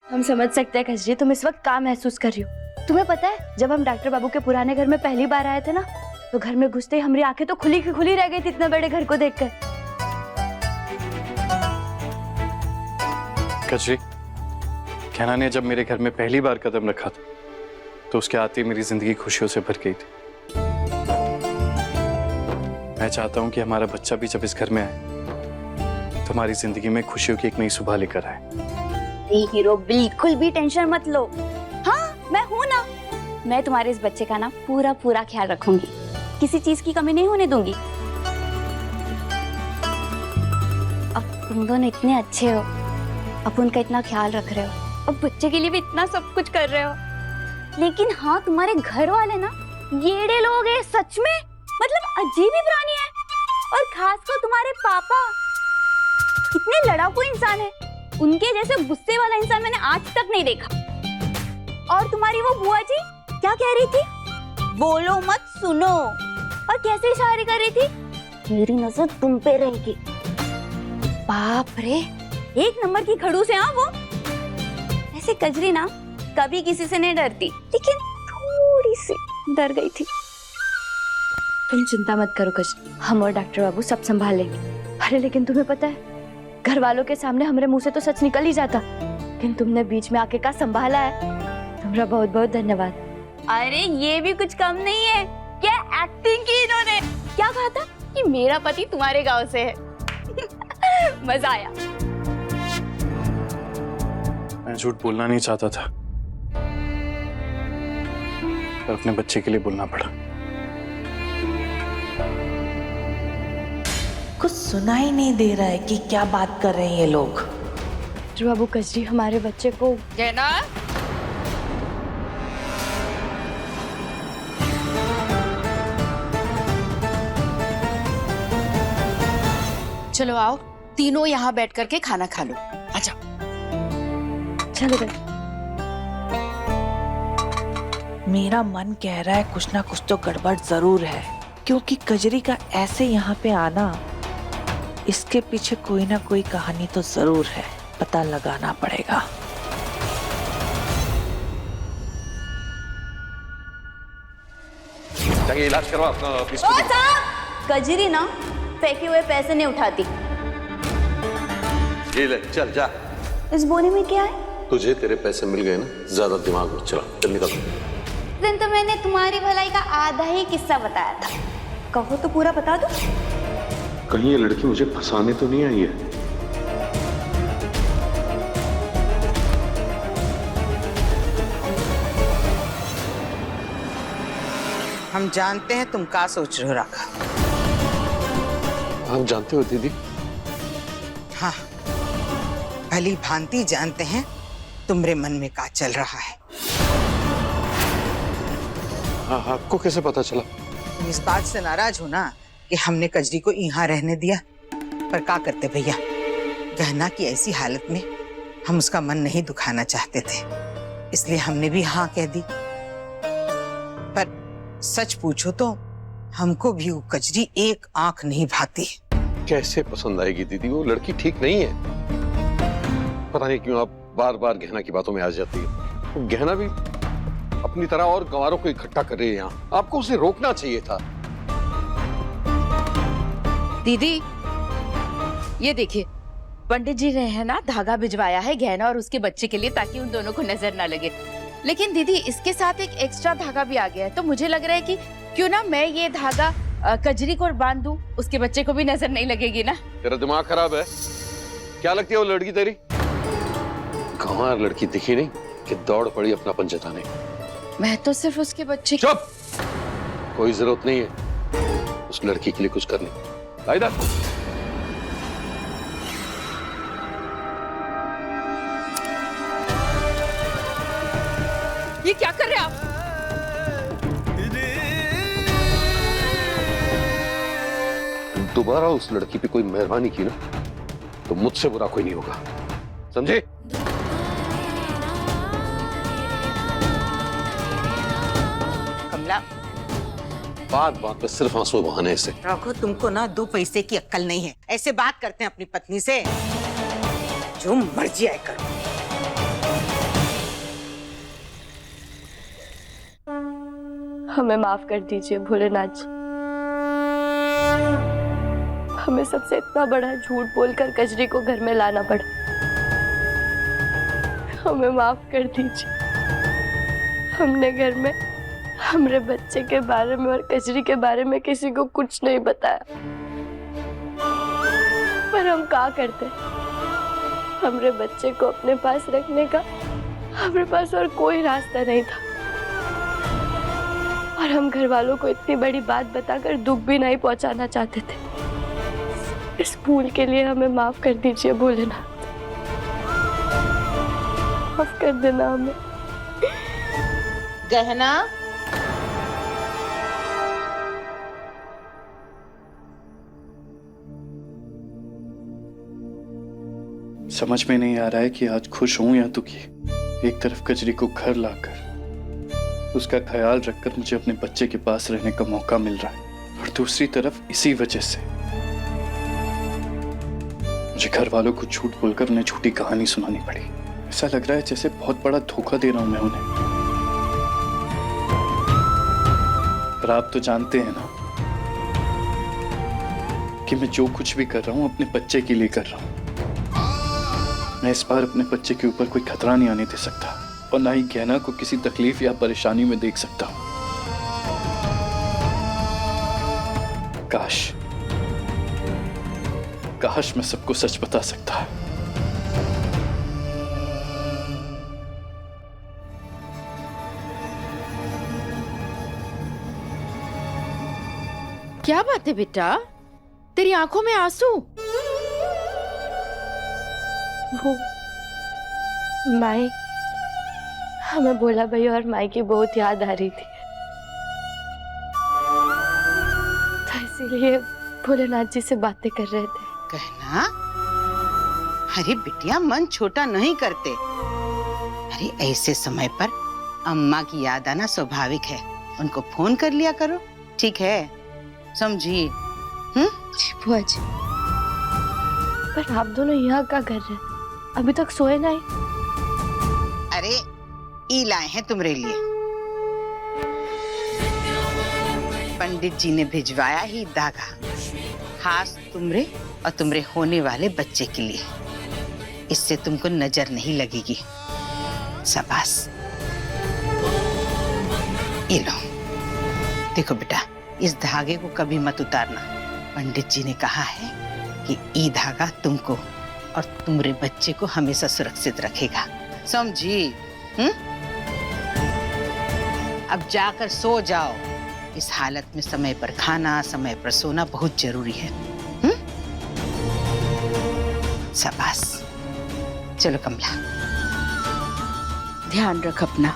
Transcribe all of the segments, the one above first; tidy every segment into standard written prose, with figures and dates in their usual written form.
हम समझ सकते हैं कजरी, तुम इस वक्त क्या महसूस कर रही हो। तुम्हें पता है, जब हम डॉक्टर बाबू के पुराने घर में पहली बार आए थे ना, तो घर में घुसते ही हमारी आंखें तो खुली की खुली रह गई थी इतने बड़े घर को देखकर। कजरी, कहना ने जब मेरे घर में पहली बार कदम रखा था तो उसके आते ही मेरी जिंदगी खुशियों से भर गई थी। मैं चाहता हूं कि हमारा बच्चा भी जब इस घर में आए तो हमारी जिंदगी में खुशियों की एक नई सुबह लेकर आए। हीरो, बिल्कुल भी टेंशन मत लो। हाँ, मैं हूं ना। मैं तुम्हारे इस बच्चे का ना पूरा पूरा ख्याल रखूंगी, किसी चीज की कमी नहीं होने दूंगी। अब तुम दोनों इतने अच्छे हो, अब उनका इतना ख्याल रख रहे हो, अब बच्चे के लिए भी इतना सब कुछ कर रहे हो। लेकिन हाँ, तुम्हारे घर वाले ना येड़े लोग हैं सच में, मतलब अजीब ही प्राणी है। और खासकर तुम्हारे पापा कितने लड़ाकू इंसान है, उनके जैसे गुस्से वाला इंसान मैंने आज तक नहीं देखा। और तुम्हारी वो बुआ जी क्या कह रही थी? बोलो मत, सुनो। और कैसे इशारे कर रही थी? मेरी नजर तुम पे रहेगी। बाप रे, एक नंबर की खड़ूस है हाँ वो। ऐसे कजरी ना कभी किसी से नहीं डरती, लेकिन थोड़ी सी डर गई थी। तुम चिंता मत करो कजरी, हम और डॉक्टर बाबू सब संभाल लेंगे। अरे लेकिन तुम्हें पता है, घर वालों के सामने हमारे मुंह से तो सच निकल ही जाता, लेकिन तुमने बीच में आके का संभाला है, तुम्हारा बहुत बहुत धन्यवाद। अरे ये भी कुछ कम नहीं है, क्या एक्टिंग की इन्होंने। क्या कहा था कि मेरा पति तुम्हारे गांव से है। मजा आया। मैं झूठ बोलना नहीं चाहता था, पर अपने बच्चे के लिए बोलना पड़ा। कुछ सुनाई नहीं दे रहा है कि क्या बात कर रहे हैं ये लोग। बाबू, कजरी हमारे बच्चे को जैना, चलो आओ, तीनों यहाँ बैठ करके खाना खा लो। अच्छा चलो। मेरा मन कह रहा है कुछ ना कुछ तो गड़बड़ जरूर है, क्योंकि कजरी का ऐसे यहाँ पे आना, इसके पीछे कोई ना कोई कहानी तो जरूर है, पता लगाना पड़ेगा। जाके इलाज करवा अपना। कजरी ना फेंके हुए पैसे नहीं उठाती। ये ले, चल जा। इस बोने में क्या है? तुझे तेरे पैसे मिल गए ना, ज्यादा दिमाग मत चला, चल निकल। उस दिन तो मैंने तुम्हारी भलाई का आधा ही किस्सा बताया था, कहो तो पूरा बता दो। कहीं ये लड़की मुझे फंसाने तो नहीं आई है? हम जानते हैं तुम क्या सोच रहे हो राका। आप जानते हो दीदी? हाँ, भली भांति जानते हैं तुम्हारे मन में क्या चल रहा है। हाँ, आपको कैसे पता चला? तुम इस बात से नाराज हो ना कि हमने कजरी को यहाँ रहने दिया, पर क्या करते भैया, गहना की ऐसी हालत में हम उसका मन नहीं दुखाना चाहते थे, इसलिए हमने भी हाँ कह दी। पर सच पूछो तो हमको भी वो कजरी एक आंख नहीं भाती। कैसे पसंद आएगी दीदी? वो लड़की ठीक नहीं है। पता नहीं क्यों आप बार बार गहना की बातों में आ जाती है। वो गहना भी अपनी तरह और गंवारों को इकट्ठा कर रही है यहाँ, आपको उसे रोकना चाहिए था। दीदी, ये देखिए, पंडित जी ने है ना धागा भिजवाया है गहना और उसके बच्चे के लिए, ताकि उन दोनों को नजर ना लगे। लेकिन दीदी, इसके साथ एक एक्स्ट्रा धागा भी आ गया है, तो मुझे लग रहा है कि क्यों ना मैं ये धागा कजरी को बांध दूं, उसके बच्चे को भी नजर नहीं लगेगी ना। तेरा दिमाग खराब है क्या? लगती है वो लड़की तेरी? गंवार लड़की दिखी नहीं कि दौड़ पड़ी अपनापन जताने। मैं तो सिर्फ उसके बच्चे। चुप! कोई जरूरत नहीं है उस लड़की के लिए कुछ करने। इधर ये क्या कर रहे हैं आप? दोबारा उस लड़की पे कोई मेहरबानी की ना, तो मुझसे बुरा कोई नहीं होगा, समझे? कमला, बात बात पे सिर्फ आंसू बहाने से। रखो, तुमको ना दो पैसे की अक्ल नहीं है, ऐसे बात करते हैं अपनी पत्नी से। जो मर्जी आए करो। हमें माफ कर दीजिए भोलेनाथ जी। हमें सबसे इतना बड़ा झूठ बोलकर कजरी को घर में लाना पड़ा। हमें माफ कर दीजिए। हमने घर में हमारे बच्चे के बारे में और कजरी के बारे में किसी को कुछ नहीं बताया, पर हम क्या करते, हमारे बच्चे को अपने पास रखने का हमारे पास और कोई रास्ता नहीं था, और हम घर वालों को इतनी बड़ी बात बताकर दुख भी नहीं पहुंचाना चाहते थे। इस भूल के लिए हमें माफ कर दीजिए भोलेनाथ, माफ कर देना हमें। गहना, समझ में नहीं आ रहा है कि आज खुश हूं या दुखी। एक तरफ कजरी को घर लाकर उसका ख्याल रखकर मुझे अपने बच्चे के पास रहने का मौका मिल रहा है, और दूसरी तरफ इसी वजह से मुझे घर वालों को झूठ बोलकर उन्हें झूठी कहानी सुनानी पड़ी। ऐसा लग रहा है जैसे बहुत बड़ा धोखा दे रहा हूं मैं उन्हें। पर आप तो जानते हैं ना कि मैं जो कुछ भी कर रहा हूं अपने बच्चे के लिए कर रहा हूं। मैं इस बार अपने बच्चे के ऊपर कोई खतरा नहीं आने दे सकता, और ना ही गहना को किसी तकलीफ या परेशानी में देख सकता हूं। काश मैं सबको सच बता सकता। क्या बात है बेटा, तेरी आंखों में आंसू? वो माई, हमें भोला भैया और माई की बहुत याद आ रही थी, तो इसीलिए भोलेनाथ जी से बातें कर रहे थे। गहना, अरे बिटिया मन छोटा नहीं करते। अरे ऐसे समय पर अम्मा की याद आना स्वाभाविक है, उनको फोन कर लिया करो, ठीक है? समझी? जी बुआ जी। पर आप दोनों यहाँ क्या कर रहे हैं? अभी तक सोए नहीं? अरे ई लाए हैं तुम्हारे लिए, पंडित जी ने भिजवाया ही धागा, खास तुमरे और तुमरे होने वाले बच्चे के लिए। इससे तुमको नजर नहीं लगेगी। शाबाश। ये लो, देखो बेटा, इस धागे को कभी मत उतारना। पंडित जी ने कहा है कि ये धागा तुमको और तुम्हारे बच्चे को हमेशा सुरक्षित रखेगा, समझी? अब जाकर सो जाओ। इस हालत में समय पर खाना, समय पर सोना बहुत जरूरी है। शाबाश। चलो कमला, ध्यान रख अपना।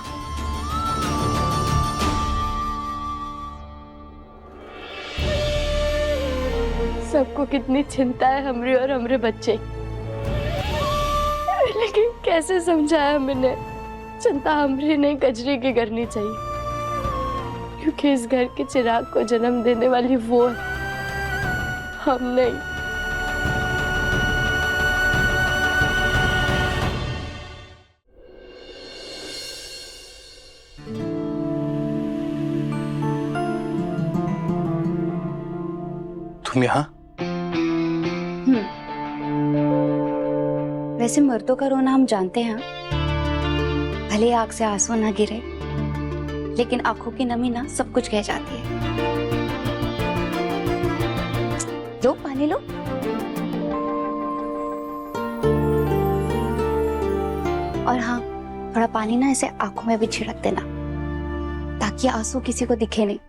सबको कितनी चिंता है हमरी और हमरे बच्चे, लेकिन कैसे समझाया मैंने, चिंता हमरी नहीं कजरी की करनी चाहिए, क्योंकि इस घर के चिराग को जन्म देने वाली वो है, हम नहीं। तुम यहाँ? वैसे मर्दों का रोना हम जानते हैं, भले आंख से आंसू ना गिरे, लेकिन आंखों की नमी ना सब कुछ कह जाती है। लो पानी लो। और हाँ, थोड़ा पानी ना ऐसे आंखों में भी छिड़क देना, ताकि आंसू किसी को दिखे नहीं।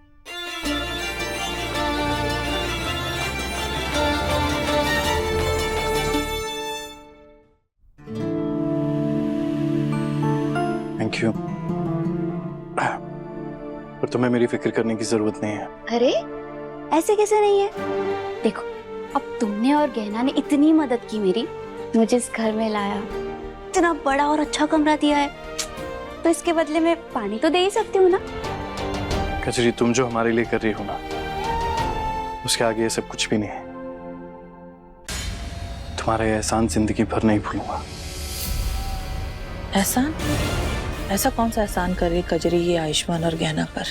थैंक यू, पर तुम्हें मेरी फिक्र करने की जरूरत नहीं है। अरे ऐसे कैसे नहीं है? देखो, अब तुमने और गहना ने इतनी मदद की मेरी, मुझे इस घर में लाया, इतना बड़ा और अच्छा कमरा दिया है, तो इसके बदले में पानी तो दे ही सकती हूँ ना। कजरी, तुम जो हमारे लिए कर रही हो ना, उसके आगे ये सब कुछ भी नहीं है। तुम्हारा ये एहसान जिंदगी भर नहीं भूलूंगा। एहसान? ऐसा कौन सा एहसान करे कजरी ये आयुष्मान और गहना पर?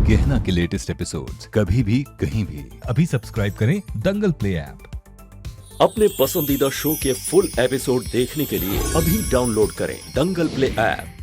गहना के लेटेस्ट एपिसोड्स कभी भी कहीं भी अभी सब्सक्राइब करें दंगल प्ले ऐप। अपने पसंदीदा शो के फुल एपिसोड देखने के लिए अभी डाउनलोड करें दंगल प्ले ऐप।